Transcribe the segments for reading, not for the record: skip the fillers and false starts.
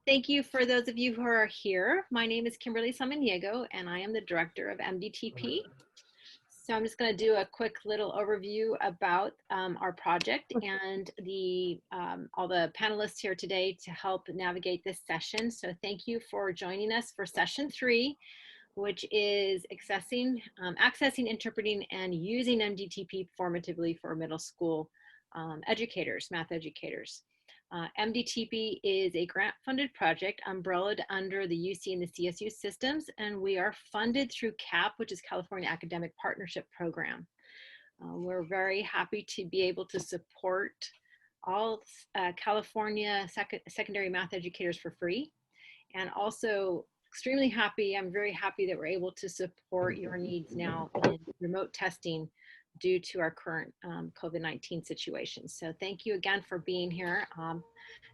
Thank you for those of you who are here. My name is Kimberly Samaniego, and I am the director of MDTP. So I'm just going to do a quick little overview about our project and all the panelists here today to help navigate this session. So thank you for joining us for session 3, which is accessing, interpreting, and using MDTP formatively for middle school educators, math educators. MDTP is a grant-funded project umbrellaed under the UC and the CSU systems, and we are funded through CAP, which is California Academic Partnership Program. We're very happy to be able to support all California secondary math educators for free, and also extremely happy, I'm very happy that we're able to support your needs now in remote testing due to our current COVID-19 situation. So thank you again for being here.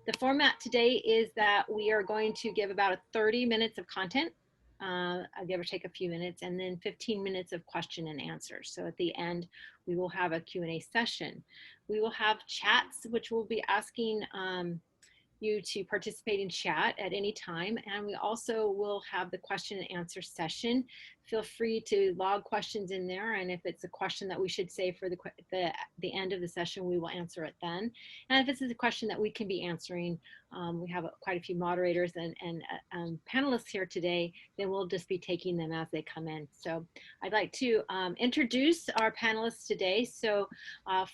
The format today is that we are going to give about 30 minutes of content, I'll give or take a few minutes, and then 15 minutes of question and answer. So at the end, we will have a Q&A session. We will have chats, which we'll be asking you to participate in chat at any time. And we also will have the question and answer session. Feel free to log questions in there. And if it's a question that we should say for the end of the session, we will answer it then. And if this is a question that we can be answering, we have quite a few moderators and panelists here today, then we'll just be taking them as they come in. So I'd like to introduce our panelists today. So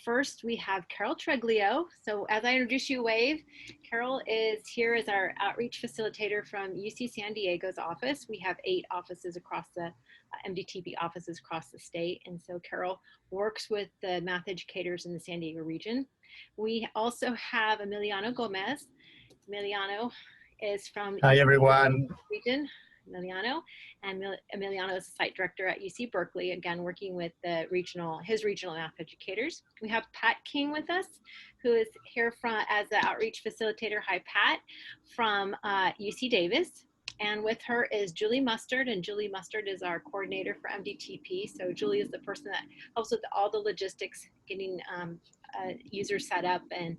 first we have Carol Treglio. So as I introduce you, Wave, Carol is here as our outreach facilitator from UC San Diego's office. We have 8 offices across the MDTP offices across the state. And so Carol works with the math educators in the San Diego region. We also have Emiliano Gomez. Emiliano is from Hi, everyone. Region. Emiliano is a site director at UC Berkeley, again working with the his regional math educators. We have Pat King with us, who is here as the outreach facilitator. Hi, Pat, from UC Davis. And with her is Julie Mustard, and Julie Mustard is our coordinator for MDTP. So Julie is the person that helps with all the logistics, getting users set up and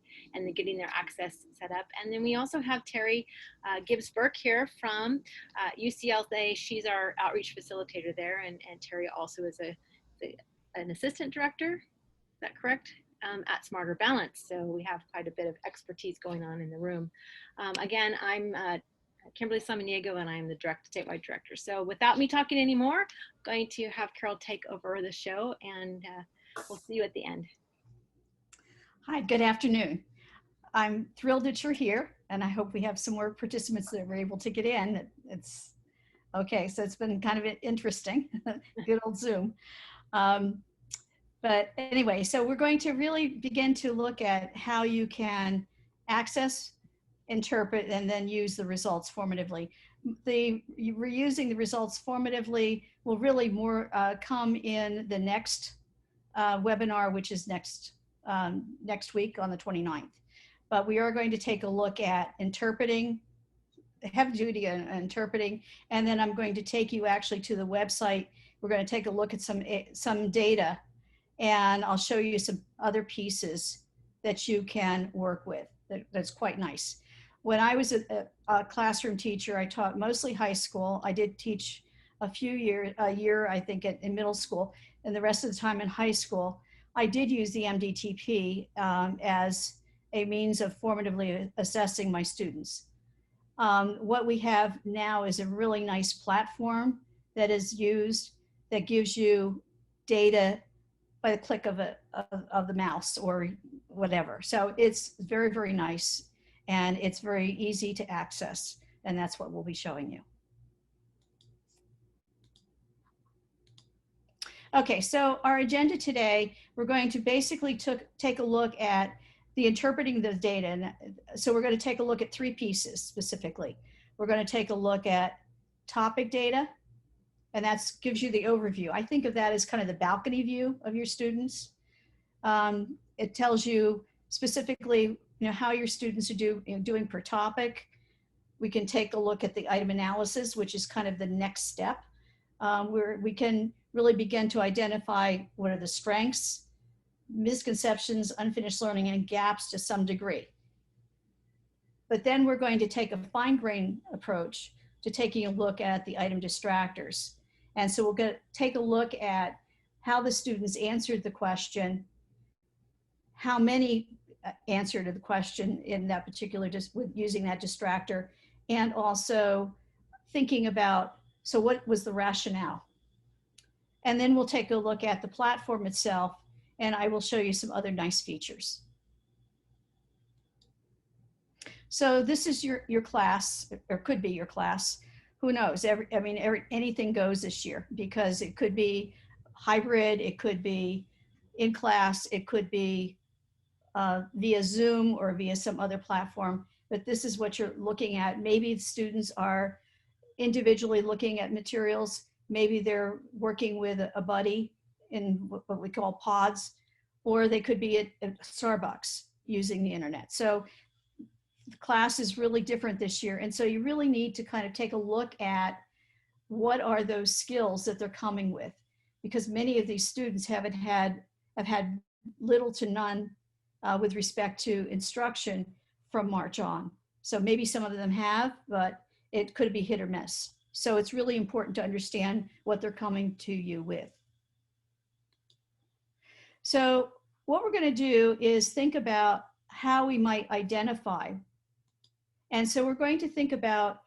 getting their access set up. And then we also have Terry Gibbs-Burke here from UCLA. She's our outreach facilitator there, and Terry also is an assistant director, is that correct? At Smarter Balance. So we have quite a bit of expertise going on in the room. Again, I'm Kimberly Samaniego, and I am the statewide director. So without me talking anymore, I'm going to have Carol take over the show, and we'll see you at the end. Hi, good afternoon. I'm thrilled that you're here, and I hope we have some more participants that were able to get in. It's okay, so it's been kind of interesting, good old Zoom. But anyway, so we're going to really begin to look at how you can access, interpret, and then use the results formatively. Reusing the results formatively will really more come in the next webinar, which is next week on the 29th. But we are going to take a look at interpreting, heavy duty interpreting, and then I'm going to take you actually to the website. We're going to take a look at some data, and I'll show you some other pieces that you can work with. That's quite nice. When I was a classroom teacher, I taught mostly high school. I did teach a year, I think, in middle school, and the rest of the time in high school. I did use the MDTP as a means of formatively assessing my students. What we have now is a really nice platform that is used that gives you data by the click of the mouse or whatever. So it's very, very nice. And it's very easy to access, and that's what we'll be showing you. Okay, so our agenda today, we're going to basically take a look at the interpreting the data. And so we're going to take a look at 3 pieces specifically. We're going to take a look at topic data, and that gives you the overview. I think of that as kind of the balcony view of your students. It tells you specifically how your students are doing per topic. We can take a look at the item analysis, which is kind of the next step, where we can really begin to identify what are the strengths, misconceptions, unfinished learning, and gaps to some degree. But then we're going to take a fine-grained approach to taking a look at the item distractors. And so we'll take a look at how the students answered the question, how many answered the question in that particular, just with using that distractor, and also thinking about, so what was the rationale? And then we'll take a look at the platform itself, and I will show you some other nice features. So this is your class, or could be your class. Who knows? Anything goes this year, because it could be hybrid, it could be in class, it could be via Zoom or via some other platform. But this is what you're looking at. Maybe students are individually looking at materials. Maybe they're working with a buddy in what we call pods, or they could be at Starbucks using the internet. So the class is really different this year. And so you really need to kind of take a look at what are those skills that they're coming with, because many of these students have had little to none with respect to instruction from March on. So maybe some of them have, but it could be hit or miss. So it's really important to understand what they're coming to you with. So what we're going to do is think about how we might identify. And so we're going to think about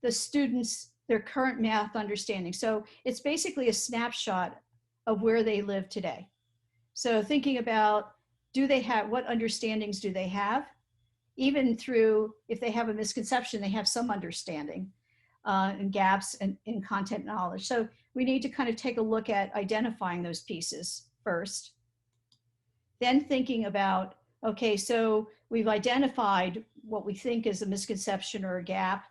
the students, their current math understanding. So it's basically a snapshot of where they live today. So thinking about, what understandings do they have? Even through, if they have a misconception, they have some understanding and gaps in content knowledge. So we need to kind of take a look at identifying those pieces first. Then thinking about, okay, so we've identified what we think is a misconception or a gap,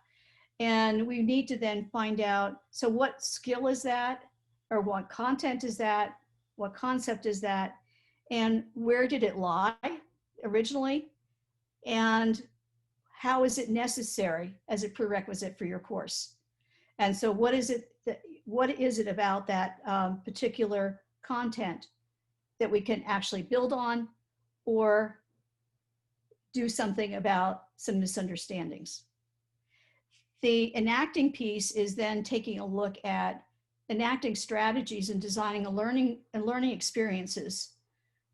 and we need to then find out, so what skill is that, or what content is that, what concept is that, and where did it lie originally, and how is it necessary as a prerequisite for your course? And so what is it about that particular content that we can actually build on or do something about some misunderstandings? The enacting piece is then taking a look at enacting strategies and designing learning experiences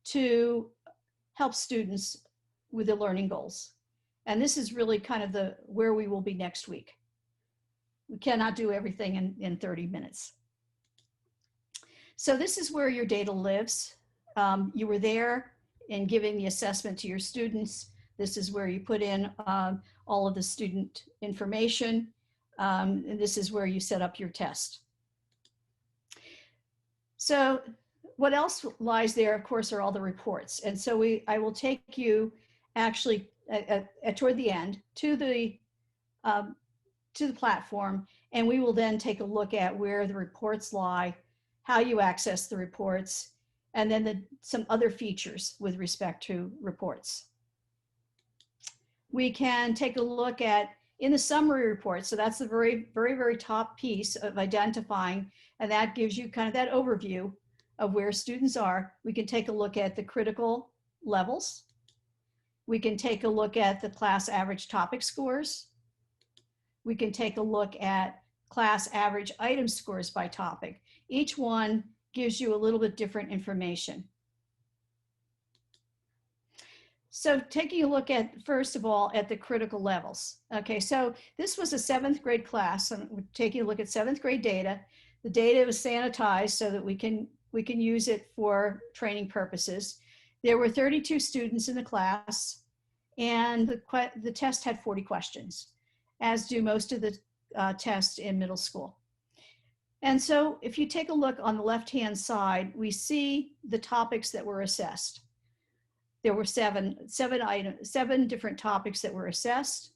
to help students with their learning goals. And this is really kind of where we will be next week. We cannot do everything in 30 minutes. So this is where your data lives. You were there in giving the assessment to your students. This is where you put in all of the student information. And this is where you set up your test. So what else lies there, of course, are all the reports. And so I will take you actually toward the end to the platform, and we will then take a look at where the reports lie, how you access the reports, and then some other features with respect to reports. We can take a look at in the summary report. So that's the very, very, very top piece of identifying, and that gives you kind of that overview of where students are. We can take a look at the critical levels. We can take a look at the class average topic scores. We can take a look at class average item scores by topic. Each one gives you a little bit different information. So taking a look at, first of all, at the critical levels. Okay, so this was a 7th grade class, and we're taking a look at 7th grade data. The data was sanitized so that we can use it for training purposes. There were 32 students in the class, and the test had 40 questions, as do most of the tests in middle school. And so if you take a look on the left-hand side, we see the topics that were assessed. There were seven different topics that were assessed.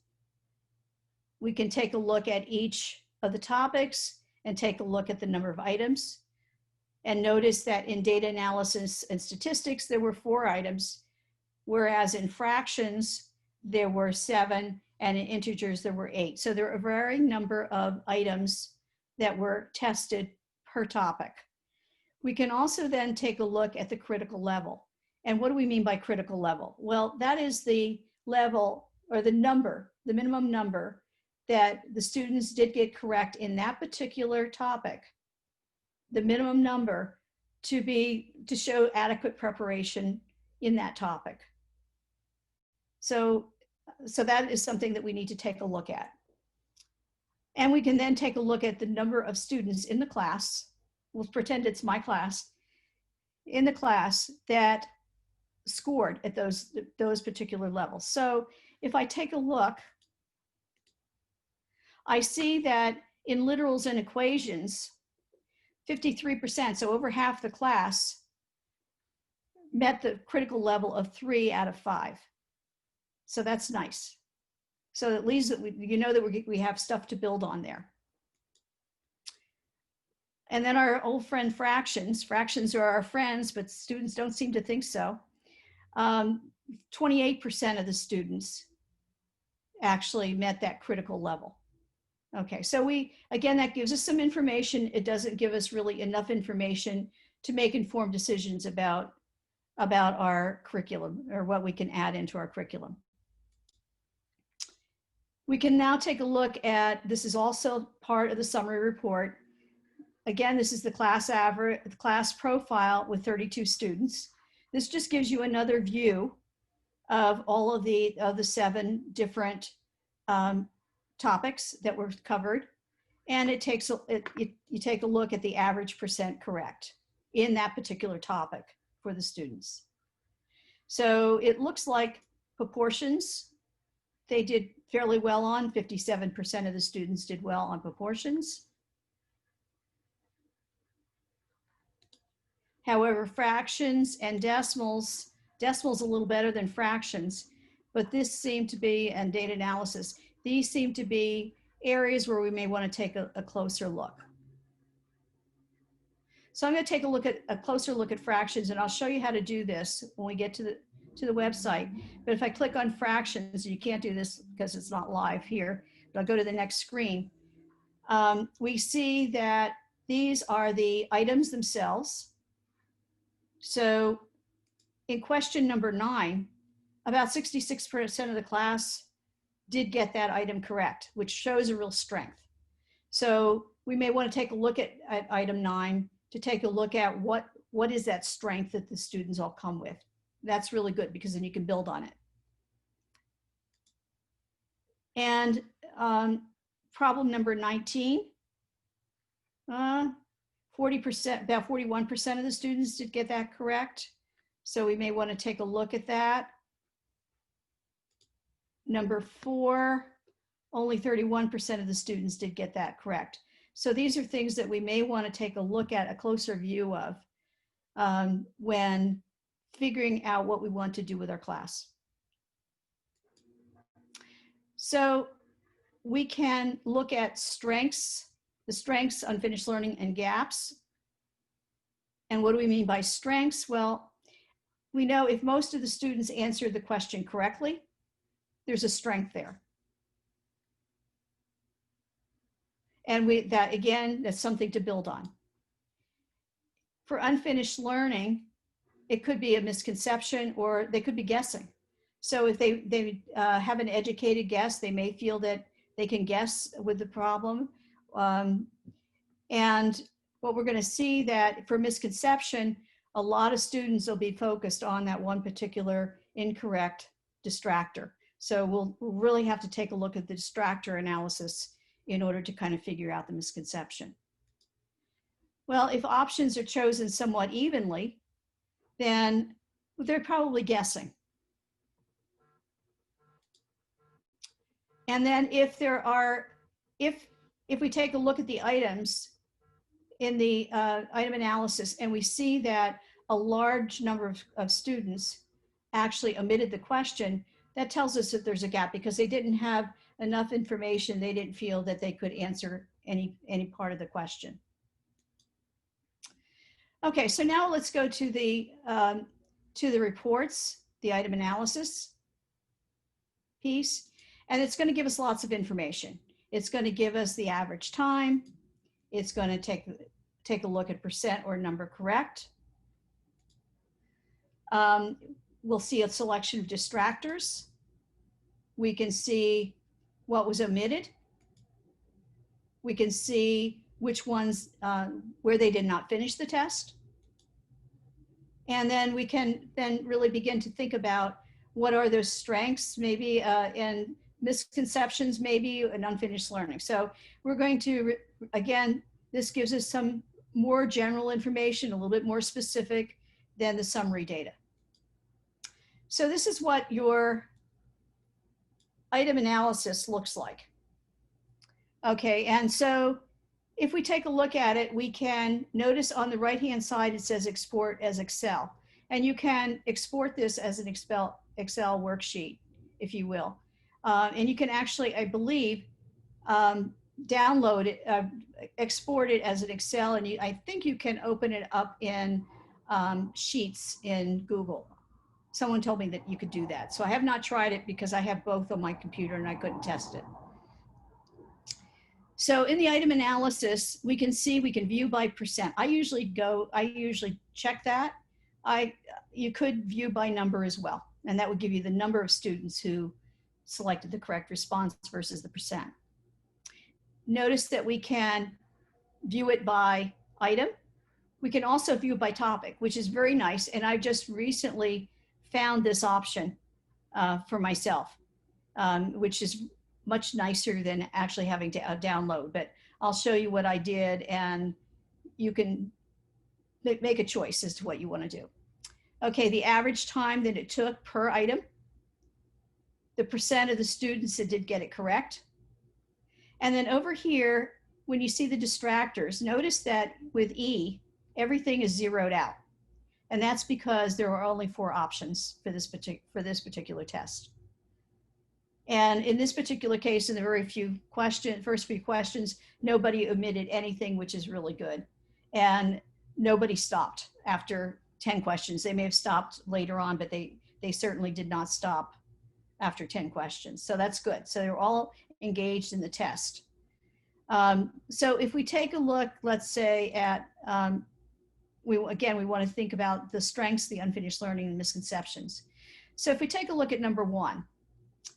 We can take a look at each of the topics and take a look at the number of items. And notice that in data analysis and statistics, there were 4 items, whereas in fractions, there were 7, and in integers, there were 8. So there are a varying number of items that were tested per topic. We can also then take a look at the critical level. And what do we mean by critical level? Well, that is the level or the number the minimum number that the students did get correct in that particular topic, the minimum number to show adequate preparation in that topic. So that is something that we need to take a look at. And we can then take a look at the number of students in the class. We'll pretend it's my class, in the class that scored at those particular levels. So if I take a look, I see that in literals and equations, 53%, so over half the class, met the critical level of 3 out of 5. So that's nice. So it leaves that we have stuff to build on there. And then our old friend fractions. Fractions are our friends, but students don't seem to think so. 28% of the students actually met that critical level. Okay, so again, that gives us some information. It doesn't give us really enough information to make informed decisions about our curriculum or what we can add into our curriculum. We can now take a look at, this is also part of the summary report. Again, this is the class average, the class profile with 32 students. This just gives you another view of all of the 7 different topics that were covered. And you take a look at the average percent correct in that particular topic for the students. So it looks like proportions, they did fairly well on. 57% of the students did well on proportions. However, fractions and decimals a little better than fractions, but this seemed to be, and data analysis, these seem to be areas where we may want to take a closer look. So I'm going to take a closer look at fractions, and I'll show you how to do this when we get to the website. But if I click on fractions, you can't do this because it's not live here, but I'll go to the next screen. We see that these are the items themselves. So in question number 9, about 66% of the class did get that item correct, which shows a real strength. So we may want to take a look at item 9 to take a look at what is that strength that the students all come with. That's really good because then you can build on it. And problem number 19, 40%, about 41% of the students did get that correct. So we may want to take a look at that. Number 4, only 31% of the students did get that correct. So these are things that we may want to take a look at, a closer view of when figuring out what we want to do with our class. So we can look at strengths, the strengths, unfinished learning, and gaps. And what do we mean by strengths? Well, we know if most of the students answered the question correctly, there's a strength there. And that's something to build on. For unfinished learning, it could be a misconception or they could be guessing. So if they have an educated guess, they may feel that they can guess with the problem. And what we're going to see that for misconception, a lot of students will be focused on that one particular incorrect distractor. So we'll really have to take a look at the distractor analysis in order to kind of figure out the misconception. Well, if options are chosen somewhat evenly, then they're probably guessing. And then if we take a look at the items in the item analysis and we see that a large number of students actually omitted the question, that tells us that there's a gap because they didn't have enough information. They didn't feel that they could answer any part of the question. Okay, so now let's go to the reports, the item analysis piece, and it's going to give us lots of information. It's going to give us the average time. It's going to take a look at percent or number correct. We'll see a selection of distractors. We can see what was omitted. We can see which ones, where they did not finish the test. And then we can then really begin to think about what are those strengths, maybe, and misconceptions, maybe, and unfinished learning. So we're going to, again, this gives us some more general information, a little bit more specific than the summary data. So this is what your item analysis looks like. Okay, and so if we take a look at it, we can notice on the right-hand side, it says export as Excel. And you can export this as an Excel worksheet, if you will. And you can actually, I believe, download it, export it as an Excel, and I think you can open it up in Sheets in Google. Someone told me that you could do that. So I have not tried it because I have both on my computer and I couldn't test it. So in the item analysis, we can see, we can view by percent. I usually check that. You could view by number as well. And that would give you the number of students who selected the correct response versus the percent. Notice that we can view it by item. We can also view by topic, which is very nice. And I just recently found this option for myself, which is much nicer than actually having to download. But I'll show you what I did, and you can make a choice as to what you want to do. Okay, the average time that it took per item, the percent of the students that did get it correct. And then over here, when you see the distractors, notice that with E, everything is zeroed out. And that's because there are only 4 options for this particular test. And in this particular case, in the first few questions, nobody omitted anything, which is really good. And nobody stopped after 10 questions. They may have stopped later on, but they certainly did not stop after 10 questions. So that's good. So they're all engaged in the test. So if we take a look, let's say at, we want to think about the strengths, the unfinished learning, and misconceptions. So if we take a look at number 1,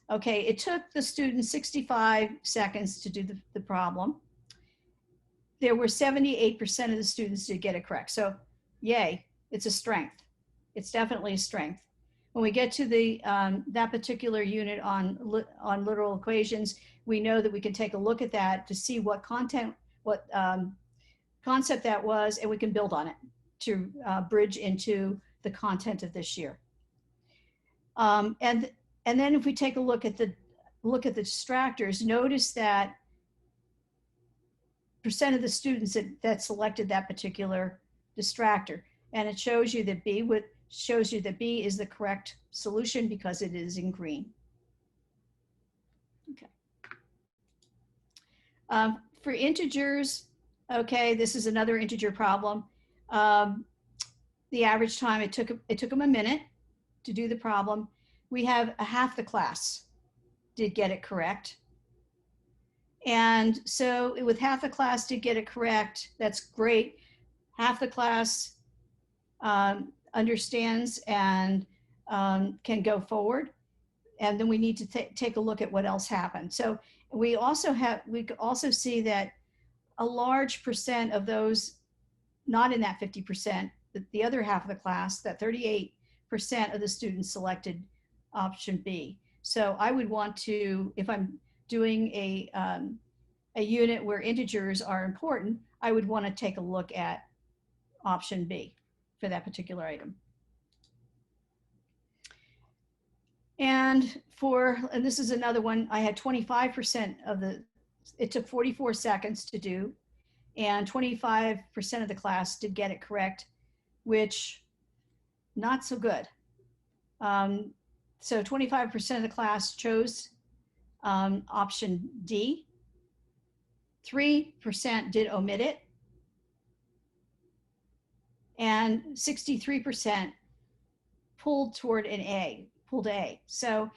okay, it took the student 65 seconds to do the problem. There were 78% of the students to get it correct. So yay, it's a strength. It's definitely a strength. When we get to the that particular unit on literal equations, we know that we can take a look at that to see what concept that was, and we can build on it to bridge into the content of this year. And then if we take a look at the distractors, notice that percent of the students that selected that particular distractor, and it shows you that B is the correct solution because it is in green. Okay. For integers, okay, this is another integer problem. The average time it took them a minute to do the problem. We have half the class did get it correct. And so with half the class did get it correct, that's great. Half the class understands and can go forward. And then we need to take a look at what else happened. So we could also see that a large percent of those not in that 50%, the other half of the class, that 38% of the students selected option B. So I would want to, if I'm doing a unit where integers are important, I would want to take a look at option B for that particular item. And this is another one, I had 25% of it took 44 seconds to do, and 25% of the class did get it correct, which not so good. So 25% of the class chose option D. 3% did omit it. And 63% pulled A. So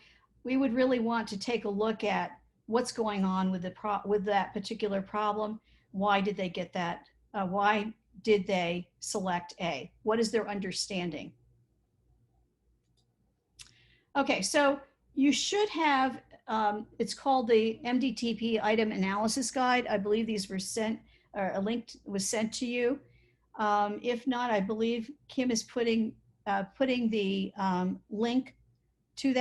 we would really want to take a look at what's going on with that particular problem. Why did they get that? Why did they select A? What is their understanding? Okay, so you should have it's called the MDTP Item Analysis Guide. I believe these were sent, or a link was sent to you. If not, I believe Kim is putting the link to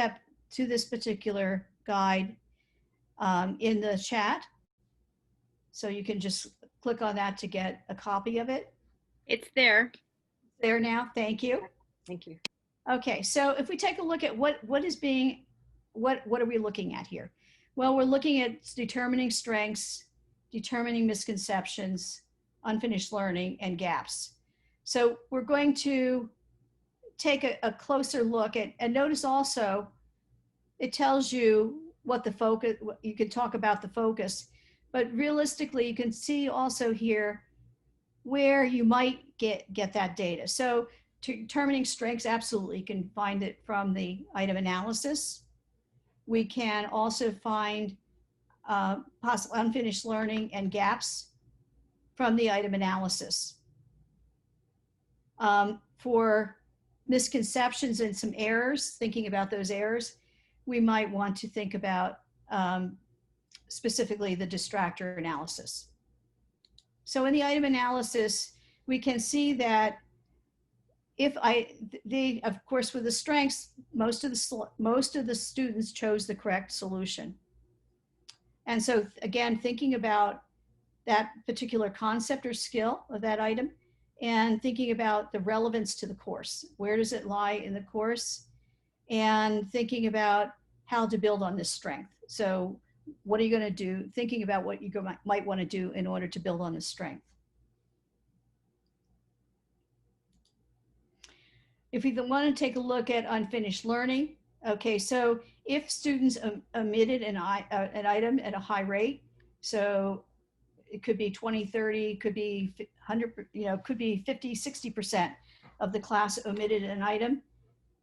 this particular guide in the chat. So you can just click on that to get a copy of it. It's there. There now, thank you. Thank you. Okay, so if we take a look at what are we looking at here? Well, we're looking at determining strengths, determining misconceptions, unfinished learning, and gaps. So we're going to take a closer look at, and notice also, it tells you what the focus, you can talk about the focus, but realistically, you can see also here where you might get that data. So determining strengths, absolutely, you can find it from the item analysis. We can also find possible unfinished learning and gaps from the item analysis. For misconceptions and some errors, thinking about those errors, we might want to think about specifically the distractor analysis. So in the item analysis, we can see that of course, with the strengths, most of the students chose the correct solution. And so again, thinking about that particular concept or skill of that item, and thinking about the relevance to the course. Where does it lie in the course? And thinking about how to build on this strength. So what are you going to do? Thinking about what you might want to do in order to build on this strength. If we want to take a look at unfinished learning, okay, so if students omitted an item at a high rate, so it could be 20, 30, could be 100, could be 50, 60% of the class omitted an item,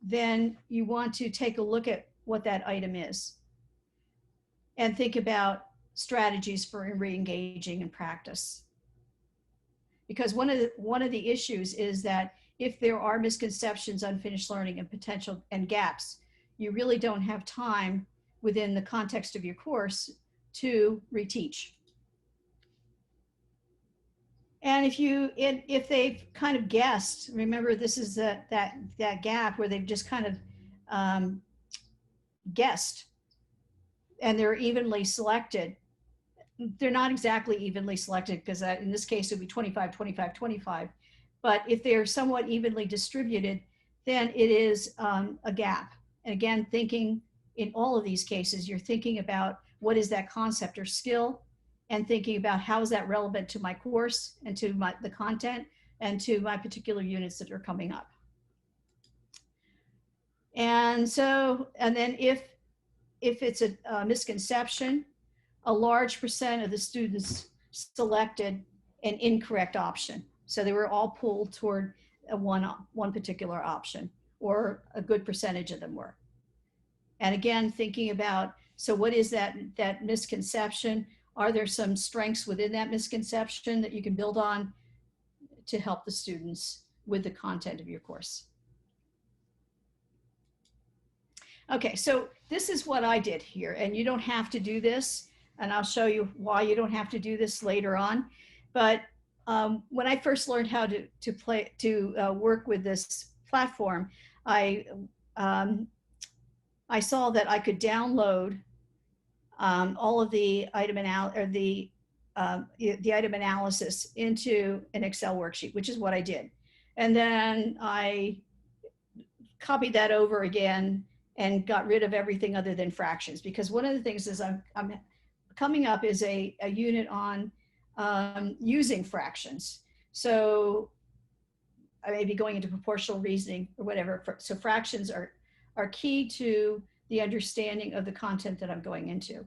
then you want to take a look at what that item is and think about strategies for re-engaging in practice. Because one of the issues is that if there are misconceptions, unfinished learning, and potential and gaps, you really don't have time within the context of your course to reteach. And if they've kind of guessed, remember this is that gap where they've just kind of guessed, and they're evenly selected. They're not exactly evenly selected, because in this case it would be 25, 25, 25. But if they're somewhat evenly distributed, then it is a gap. And again, thinking in all of these cases, you're thinking about what is that concept or skill, and thinking about how is that relevant to my course and to the content and to my particular units that are coming up. And so, and then if it's a misconception, a large percent of the students selected an incorrect option. So they were all pulled toward one particular option, or a good percentage of them were. And again, thinking about, so what is that misconception? Are there some strengths within that misconception that you can build on to help the students with the content of your course? Okay, so this is what I did here, and you don't have to do this, and I'll show you why you don't have to do this later on. But when I first learned how to work with this platform, I saw that I could download all of the item item analysis into an Excel worksheet, which is what I did. And then I copied that over again and got rid of everything other than fractions, because one of the things is I'm coming up is a unit on using fractions. So I may be going into proportional reasoning or whatever. So fractions are key to the understanding of the content that I'm going into.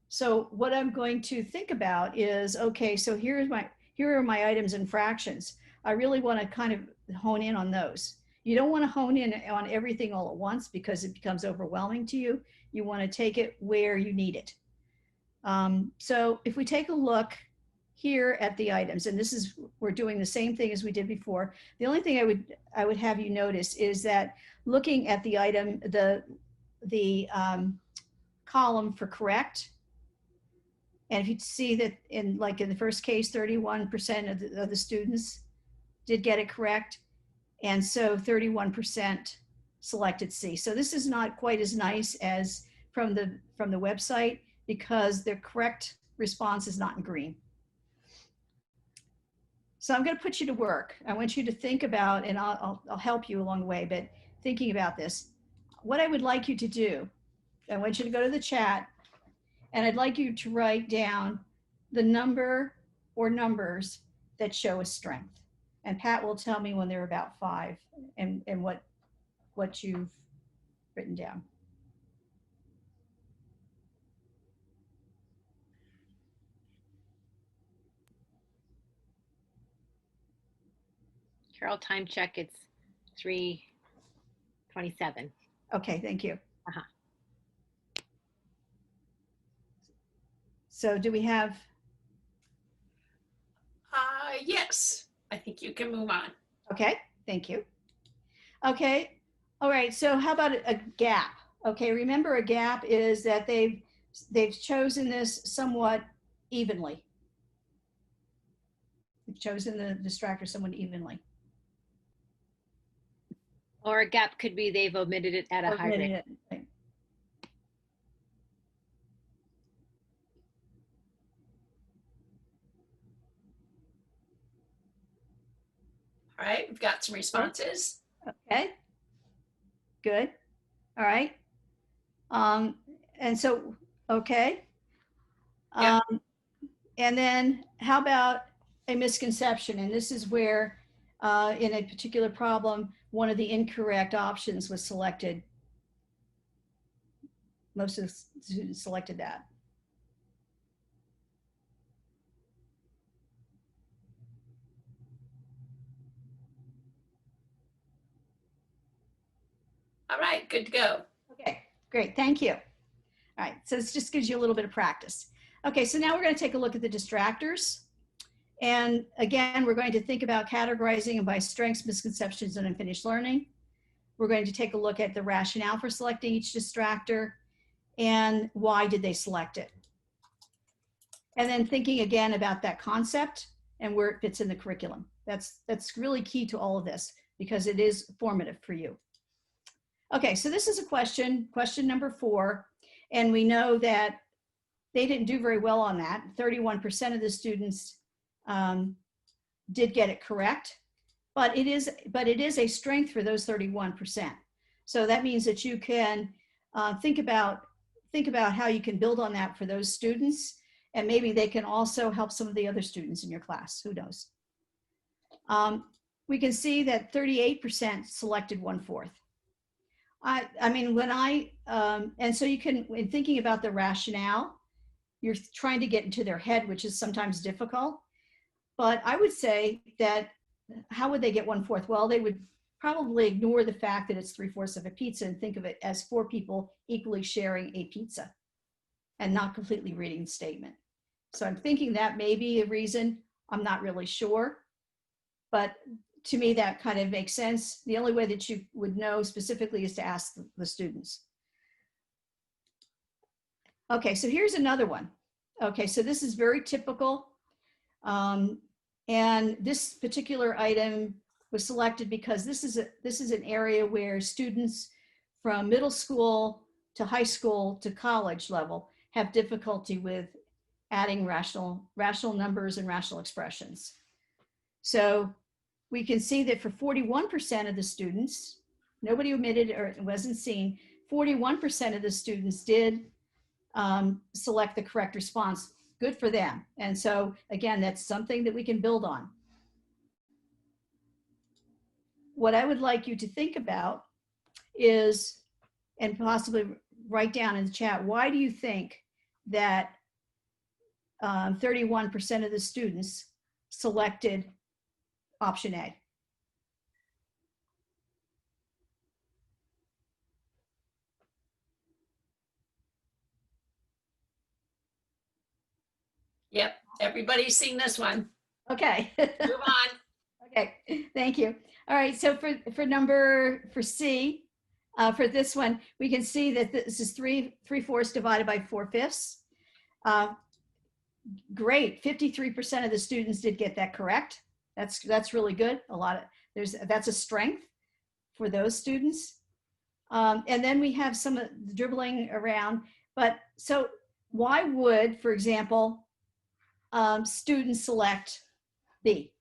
So what I'm going to think about is, okay, so here are my items in fractions. I really want to kind of hone in on those. You don't want to hone in on everything all at once, because it becomes overwhelming to you. You want to take it where you need it. So if we take a look here at the items, and we're doing the same thing as we did before. The only thing I would have you notice is that looking at the item, the column for correct. And if you see that in the first case, 31% of the students did get it correct. And so 31% selected C. So this is not quite as nice as from the website because the correct response is not in green. So I'm going to put you to work. I want you to think about, and I'll help you along the way, but thinking about this, what I would like you to do, I want you to go to the chat, and I'd like you to write down the number or numbers that show a strength. And Pat will tell me when they're about 5 and what you've written down. Carol, time check, it's 3:27. Okay, thank you. Uh-huh. So do we have? Yes, I think you can move on. Okay, thank you. Okay, all right, so how about a gap? Okay, remember a gap is that they've chosen this somewhat evenly. They've chosen the distractor somewhat evenly. Or a gap could be they've omitted it at a high rate. Right. All right, we've got some responses. Okay, good. All right. And so, okay. Yep. And then how about a misconception? And this is where in a particular problem, one of the incorrect options was selected. Most of the students selected that. All right, good to go. Okay, great, thank you. All right, so this just gives you a little bit of practice. Okay, so now we're going to take a look at the distractors. And again, we're going to think about categorizing them by strengths, misconceptions, and unfinished learning. We're going to take a look at the rationale for selecting each distractor and why did they select it. And then thinking again about that concept and where it fits in the curriculum. That's really key to all of this because it is formative for you. Okay, so this is a question number 4, and we know that they didn't do very well on that. 31% of the students did get it correct, but it is a strength for those 31%. So that means that you can think about how you can build on that for those students, and maybe they can also help some of the other students in your class. Who knows? We can see that 38% selected 1/4. I mean, and so you can, in thinking about the rationale, you're trying to get into their head, which is sometimes difficult. But I would say that how would they get 1/4? Well, they would probably ignore the fact that it's 3/4 of a pizza and think of it as 4 people equally sharing a pizza and not completely reading the statement. So I'm thinking that may be a reason. I'm not really sure. But to me, that kind of makes sense. The only way that you would know specifically is to ask the students. Okay, so here's another one. Okay, so this is very typical. And this particular item was selected because this is an area where students from middle school to high school to college level have difficulty with adding rational numbers and rational expressions. So we can see that for 41% of the students, nobody omitted or wasn't seen, 41% of the students did select the correct response. Good for them. And so again, that's something that we can build on. What I would like you to think about is, and possibly write down in the chat, why do you think that 31% of the students selected option A? Yep, everybody's seen this one. Okay. Move on. Okay, thank you. All right, so for C, For this one, we can see that this is 3/4 divided by 4/5. Great, 53% of the students did get that correct. That's really good. That's a strength for those students. And then we have some of the dribbling around. But so why would, for example, students select B?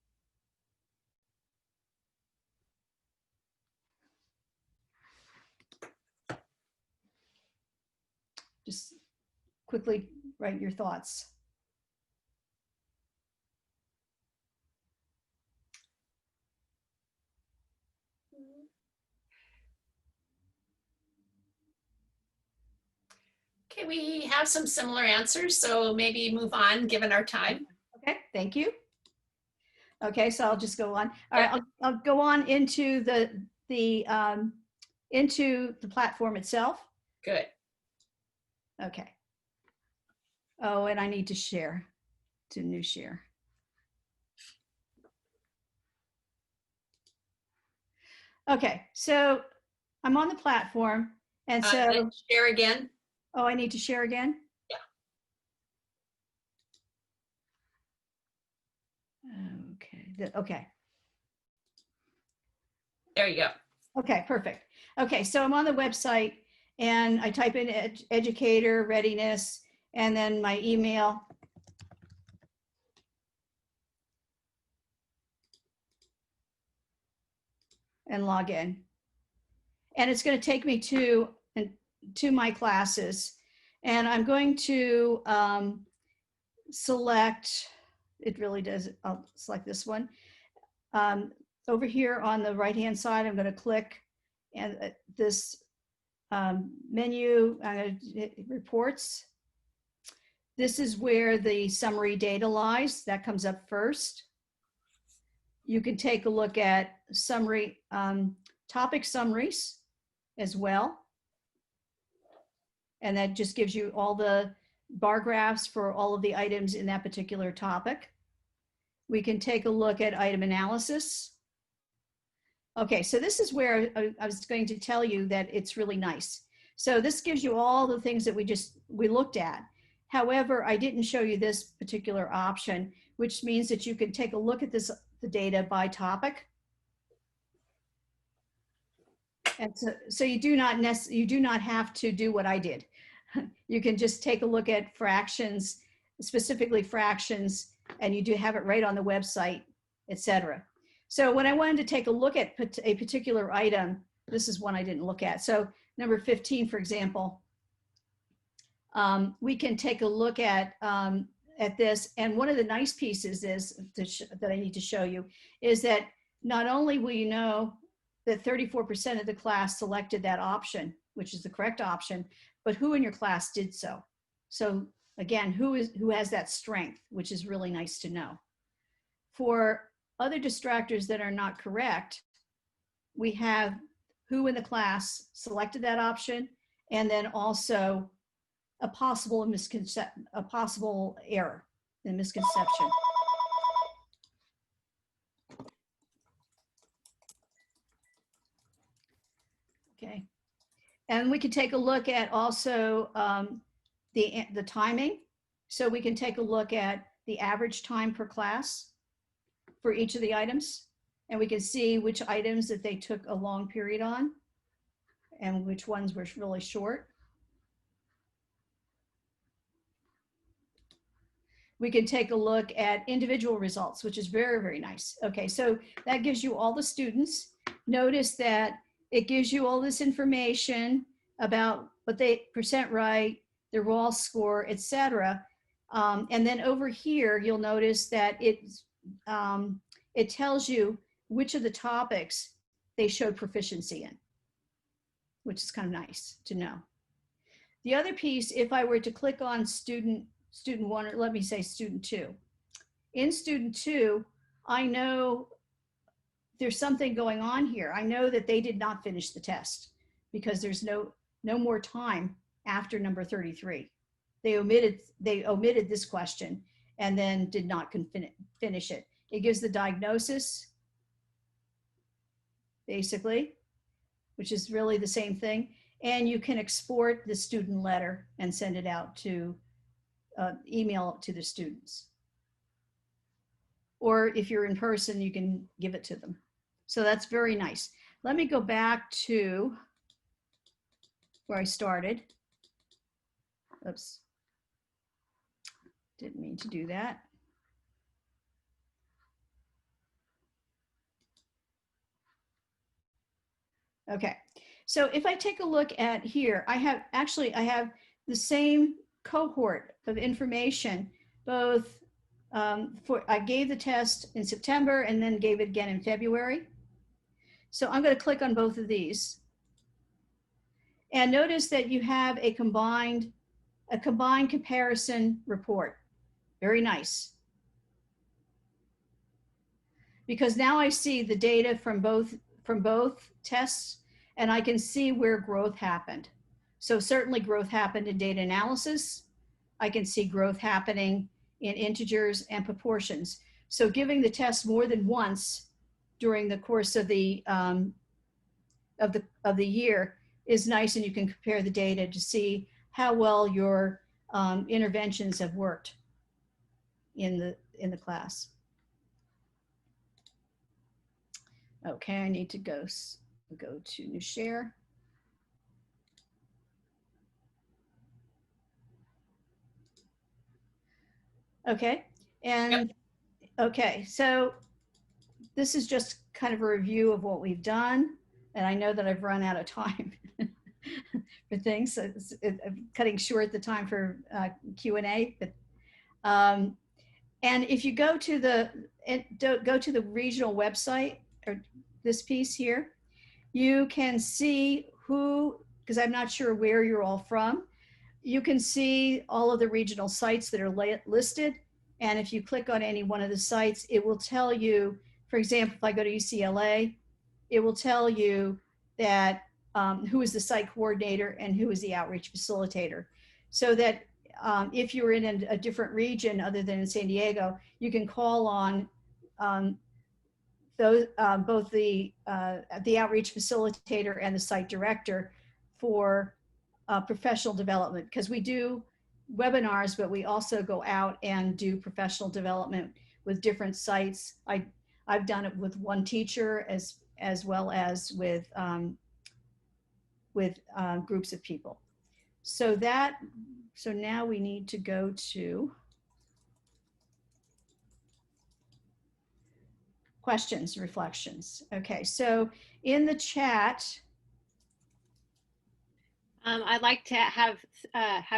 Just quickly write your thoughts. Okay, we have some similar answers, so maybe move on given our time. Okay, thank you. Okay, so I'll just go on. All right, I'll go on into the platform itself. Good. Okay. Oh, and I need to share to new share. Okay, so I'm on the platform, and so share again. Oh, I need to share again? Yeah. Okay, okay. There you go. Okay, perfect. Okay, so I'm on the website and I type in educator readiness and then my email. And log in. And it's going to take me to my classes. And I'm going to select, it really does, I'll select this one. Over here on the right-hand side, I'm going to click and this menu, reports. This is where the summary data lies. That comes up first. You can take a look at summary, topic summaries as well. And that just gives you all the bar graphs for all of the items in that particular topic. We can take a look at item analysis. Okay, so this is where I was going to tell you that it's really nice. So this gives you all the things that we looked at. However, I didn't show you this particular option, which means that you can take a look at the data by topic. And so you do not have to do what I did. You can just take a look at fractions, specifically fractions, and you do have it right on the website, etc. So when I wanted to take a look at a particular item, this is one I didn't look at. So number 15, for example, we can take a look at this. And one of the nice pieces is that I need to show you is that not only will you know that 34% of the class selected that option, which is the correct option, but who in your class did so. So again, who has that strength, which is really nice to know. For other distractors that are not correct, we have who in the class selected that option, and then also a possible error and misconception. Okay, and we can take a look at also the timing. So we can take a look at the average time per class for each of the items, and we can see which items that they took a long period on and which ones were really short. We can take a look at individual results, which is very, very nice. Okay, so that gives you all the students. Notice that it gives you all this information about what they percent right, their raw score, etc. And then over here, you'll notice that it tells you which of the topics they showed proficiency in, which is kind of nice to know. The other piece, if I were to click on student one, or let me say student two. In student two, I know there's something going on here. I know that they did not finish the test because there's no more time after number 33. They omitted this question and then did not finish it. It gives the diagnosis, basically. which is really the same thing. And you can export the student letter and send it out to email to the students. Or if you're in person, you can give it to them. So that's very nice. Let me go back to where I started. Oops, didn't mean to do that. Okay, so if I take a look at here, I have the same cohort of information, both I gave the test in September and then gave it again in February. So I'm going to click on both of these. And notice that you have a combined comparison report. Very nice. Because now I see the data from both tests, and I can see where growth happened. So certainly growth happened in data analysis. I can see growth happening in integers and proportions. So giving the test more than once during the course of the year is nice, and you can compare the data to see how well your interventions have worked in the class. Okay, I need to go to new share. Okay, and okay, so this is just kind of a review of what we've done, and I know that I've run out of time for things, so I'm cutting short the time for Q&A. But and if you go to the regional website, or this piece here, you can see who, because I'm not sure where you're all from, you can see all of the regional sites that are listed. And if you click on any one of the sites, it will tell you, for example, if I go to UCLA, it will tell you that who is the site coordinator and who is the outreach facilitator. So that if you're in a different region other than in San Diego, you can call on those, both the outreach facilitator and the site director for professional development, because we do webinars, but we also go out and do professional development with different sites. I've done it with one teacher as well as with groups of people. So now we need to go to questions, reflections. Okay, so in the chat, I'd like to have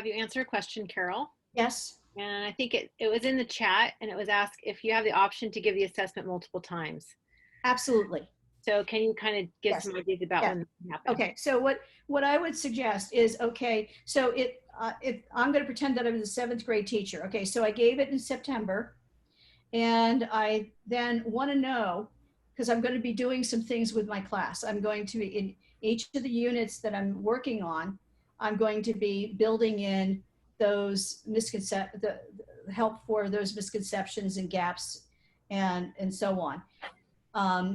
you answer a question, Carol. yes. And I think it was in the chat, and it was asked if you have the option to give the assessment multiple times. Absolutely. So can you kind of give some ideas about when that can happen? Okay, so what I would suggest is, okay, so I'm going to pretend that I'm the 7th grade teacher. Okay, so I gave it in September, and I then want to know, because I'm going to be doing some things with my class. I'm going to be in each of the units that I'm working on, I'm going to be building in those help for those misconceptions and gaps and so on,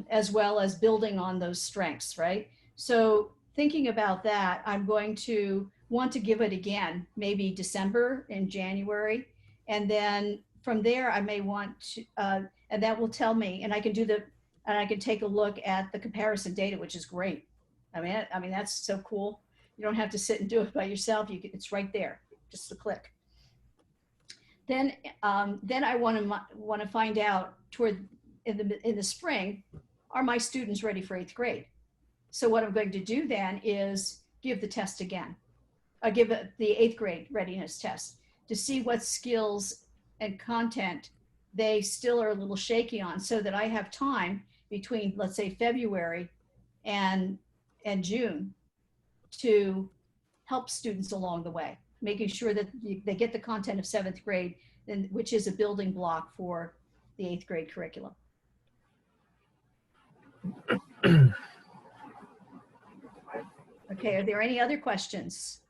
as well as building on those strengths, right? So thinking about that, I'm going to want to give it again, maybe December and January. And then from there, I may want to, and that will tell me, and I can I can take a look at the comparison data, which is great. I mean, that's so cool. You don't have to sit and do it by yourself. It's right there, just a click. Then I want to find out in the spring, are my students ready for 8th grade? So what I'm going to do then is give the test again. I give it the 8th grade readiness test to see what skills and content they still are a little shaky on, so that I have time between, let's say, February and June to help students along the way, making sure that they get the content of 7th grade, which is a building block for the 8th grade curriculum. Okay, are there any other questions?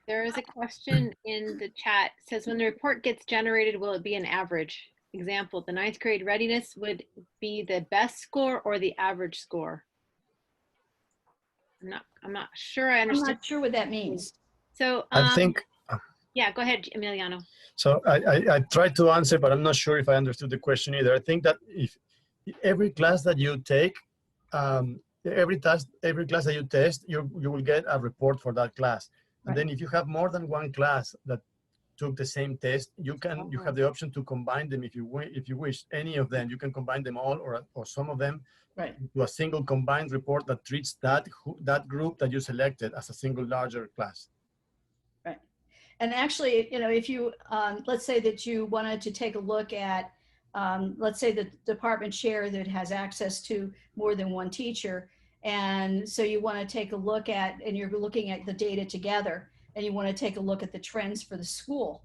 There is a question in the chat. It says, when the report gets generated, will it be an average? Example, the 9th grade readiness would be the best score or the average score? I'm not sure I I'm understood. not sure what that means. So, I think, yeah, go ahead, Emiliano. so I tried to answer, but I'm not sure if I understood the question either. I think that if every class that you take, every class that you test, you will get a report for that class. And Right. then if you have more than one class that took the same test, you have the option to combine them if you wish. Any of them, you can combine them all or some of them Right. to a single combined report that treats that group that you selected as a single larger class. Right. And actually, you know, if you, let's say that you wanted to take a look at, let's say the department chair that has access to more than one teacher. And so you want to take a look at, and you're looking at the data together, and you want to take a look at the trends for the school,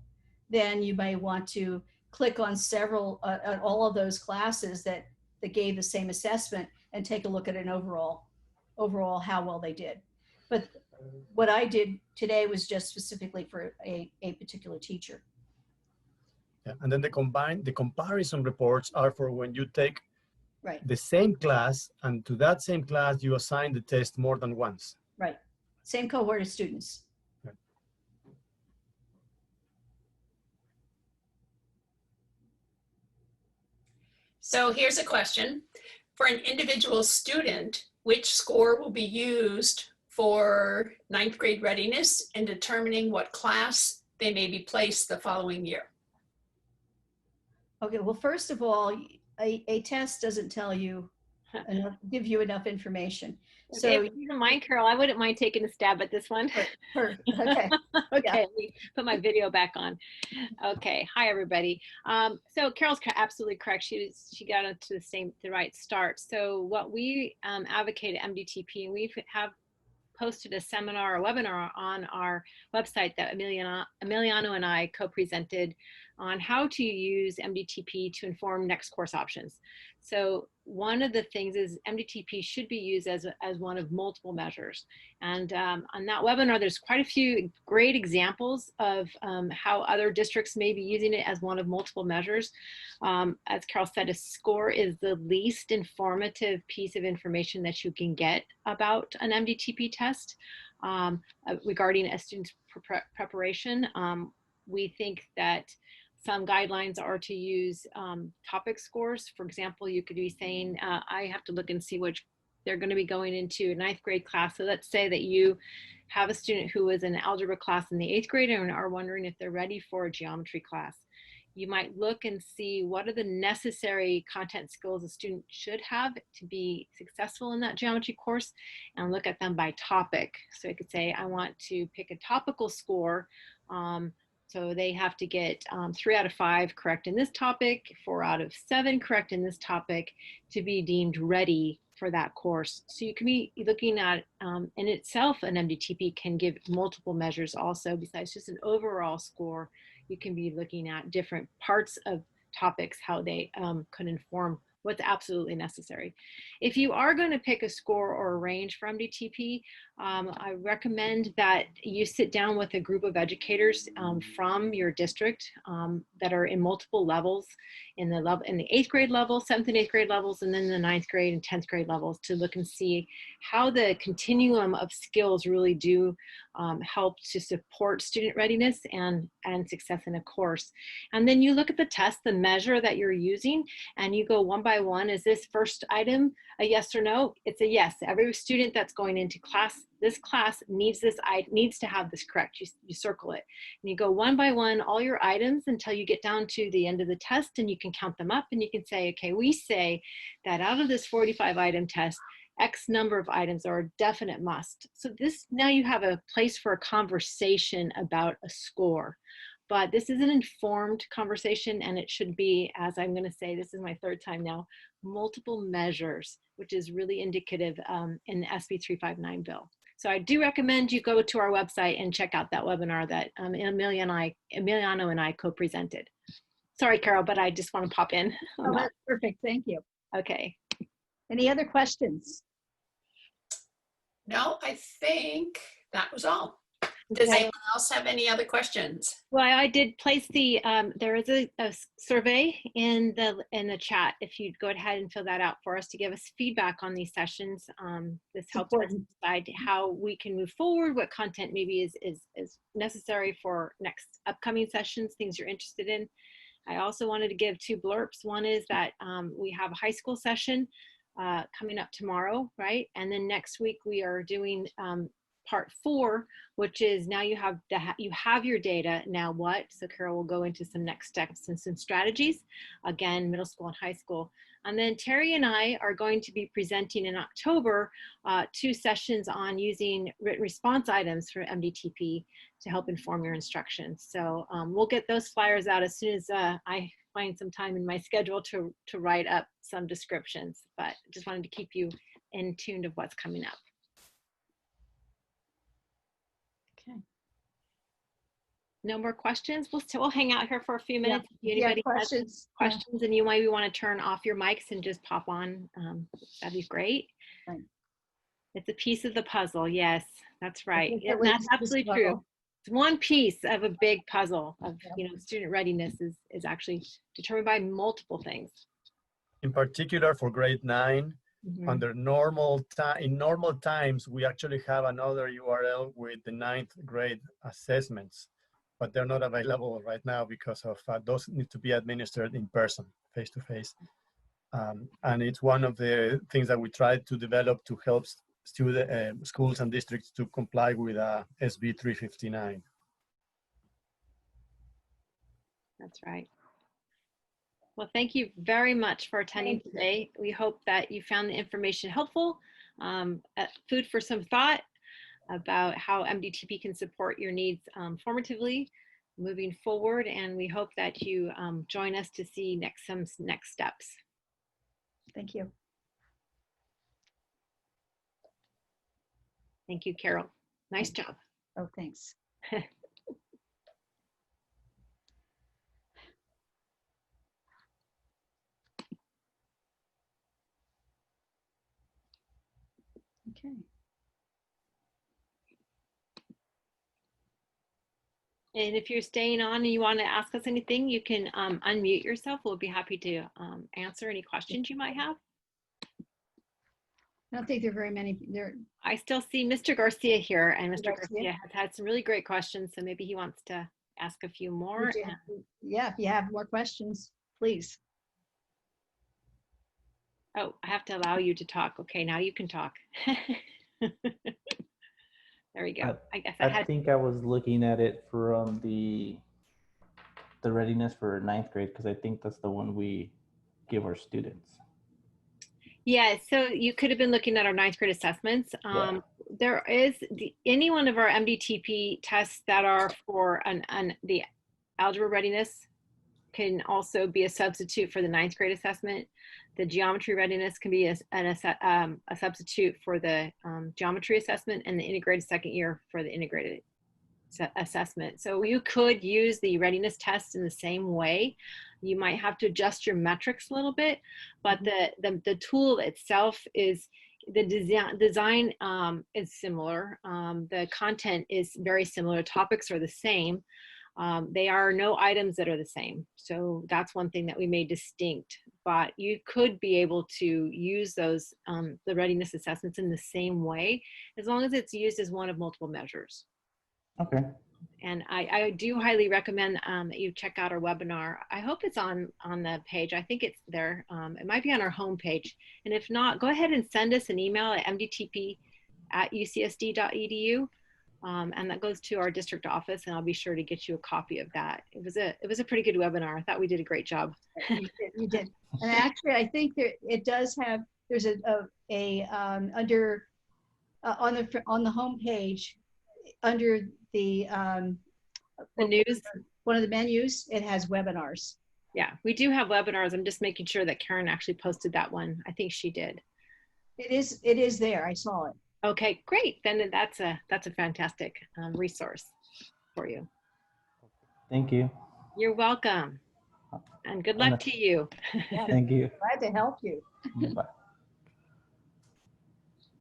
then you may want to click on several, all of those classes that gave the same assessment and take a look at an overall how well they did. But what I did today was just specifically for a particular teacher. Yeah. And then the comparison reports are for when you take Right. the same class, and to that same class, you assign the test more than once. Right. Same cohort of students. Right. So here's a question. For an individual student, which score will be used for ninth grade readiness in determining what class they may be placed the following year? Okay, well, first of all, a test doesn't tell you enough, give you enough information. Okay, So if you don't mind, Carol, I wouldn't mind taking a stab at this one. okay. Okay, Yeah. let me put my video back on. Okay, hi everybody. So Carol's absolutely correct. She got into the right start. So what we advocate at MDTP, and we have posted a seminar or webinar on our website that Emiliano and I co-presented on how to use MDTP to inform next course options. So one of the things is MDTP should be used as one of multiple measures. And on that webinar, there's quite a few great examples of how other districts may be using it as one of multiple measures. As Carol said, a score is the least informative piece of information that you can get about an MDTP test regarding a student's preparation. We think that some guidelines are to use topic scores. For example, you could be saying, I have to look and see which they're going to be going into a ninth grade class. So let's say that you have a student who is in an algebra class in the 8th grade and are wondering if they're ready for a geometry class. You might look and see what are the necessary content skills a student should have to be successful in that geometry course, and look at them by topic. So you could say, I want to pick a topical score. So they have to get 3 out of 5 correct in this topic, 4 out of 7 correct in this topic to be deemed ready for that course. So you can be looking at, in itself, an MDTP can give multiple measures also, besides just an overall score. You can be looking at different parts of topics, how they could inform what's absolutely necessary. If you are going to pick a score or a range for MDTP, I recommend that you sit down with a group of educators from your district that are in multiple levels, in the 8th grade level, 7th and 8th grade levels, and then the 9th grade and 10th grade levels, to look and see how the continuum of skills really do help to support student readiness and success in a course. And then you look at the test, the measure that you're using, and you go one by one. Is this first item a yes or no? It's a yes. Every student that's going into class, this class needs to have this correct. You circle it, and you go one by one, all your items, until you get down to the end of the test, and you can count them up, and you can say, okay, we say that out of this 45 item test, X number of items are a definite must. So now you have a place for a conversation about a score. But this is an informed conversation, and it should be, as I'm going to say, this is my 3rd time now, multiple measures, which is really indicative in the SB 359 bill. So I do recommend you go to our website and check out that webinar that Emiliano and I co-presented. Sorry, Carol, but I just want to pop in. Oh, that's perfect. Thank you. Okay. Any other questions? No, I think that was all. Does Okay. anyone else have any other questions? Well, I did place the, there is a survey in the chat. If you'd go ahead and fill that out for us to give us feedback on these sessions. This helps us important. decide how we can move forward, what content maybe is necessary for next upcoming sessions, things you're interested in. I also wanted to give 2 blurbs. One is that we have a high school session coming up tomorrow, right? And then next week we are doing part 4, which is now you have your data, now what? So Carol will go into some next steps and some strategies, again, middle school and high school. And then Terry and I are going to be presenting in October 2 sessions on using written response items for MDTP to help inform your instructions. So we'll get those flyers out as soon as I find some time in my schedule to write up some descriptions, but just wanted to keep you in tune of what's coming up. Okay. No more questions? We'll hang out here for a few Yeah. minutes. If If you have anybody has questions, questions and you maybe want to turn off your mics and just pop on, that'd be great. Right. It's a piece of the puzzle. Yes, that's right. think Yeah, that that's was absolutely puzzle. true. It's one piece of a big puzzle of, Yeah. student readiness is actually determined by multiple things. In particular for grade 9, Mhm. under normal time, in normal times, we actually have another URL with the 9th grade assessments, but they're not available right now because of those need to be administered in person, face to face. And it's one of the things that we try to develop to help schools and districts to comply with SB 359. That's right. Well, thank you very much for attending Thank you. today. We hope that you found the information helpful, food for some thought about how MDTP can support your needs formatively moving forward. And we hope that you join us to see some next steps. Thank you. Thank you, Carol. Nice job. Oh, thanks. Okay. And if you're staying on and you want to ask us anything, you can unmute yourself. We'll be happy to answer any questions you might have. I don't think there are very many there. I still see Mr. Garcia here, and Mr. Garcia. Garcia has had some really great questions, so maybe he wants to ask a few more. Yeah, if you have more questions, please. Oh, I have to allow you to talk. Okay, now you can talk. There we go. I guess I think I was looking at it from the readiness for 9th grade, because I think that's the one we give our students. Yeah, so you could have been looking at our 9th grade assessments. Yeah. There is any one of our MDTP tests that are for the algebra readiness can also be a substitute for the 9th grade assessment. The geometry readiness can be a substitute for the geometry assessment, and the integrated second year for the integrated assessment. So you could use the readiness test in the same way. You might have to adjust your metrics a little bit, but the tool itself is, the design is similar. The content is very similar. Topics are the same. They are no items that are the same. So that's one thing that we made distinct, but you could be able to use those, the readiness assessments in the same way, as long as it's used as one of multiple measures. Okay. And I do highly recommend that you check out our webinar. I hope it's on the page. I think it's there. It might be on our homepage. And if not, go ahead and send us an email at mdtp@ucsd.edu. And that goes to our district office, and I'll be sure to get you a copy of that. It was a pretty good webinar. I thought we did a great job. You did. And actually, I think that it does have, there's under on the homepage, under the news, one of the menus, it has webinars. Yeah, we do have webinars. I'm just making sure that Karen actually posted that one. I think she did. It is there. I saw it. Okay, great. Then that's a fantastic resource for you. Thank you. You're welcome. And good luck to you. Yeah, Thank you. glad to help you. Bye.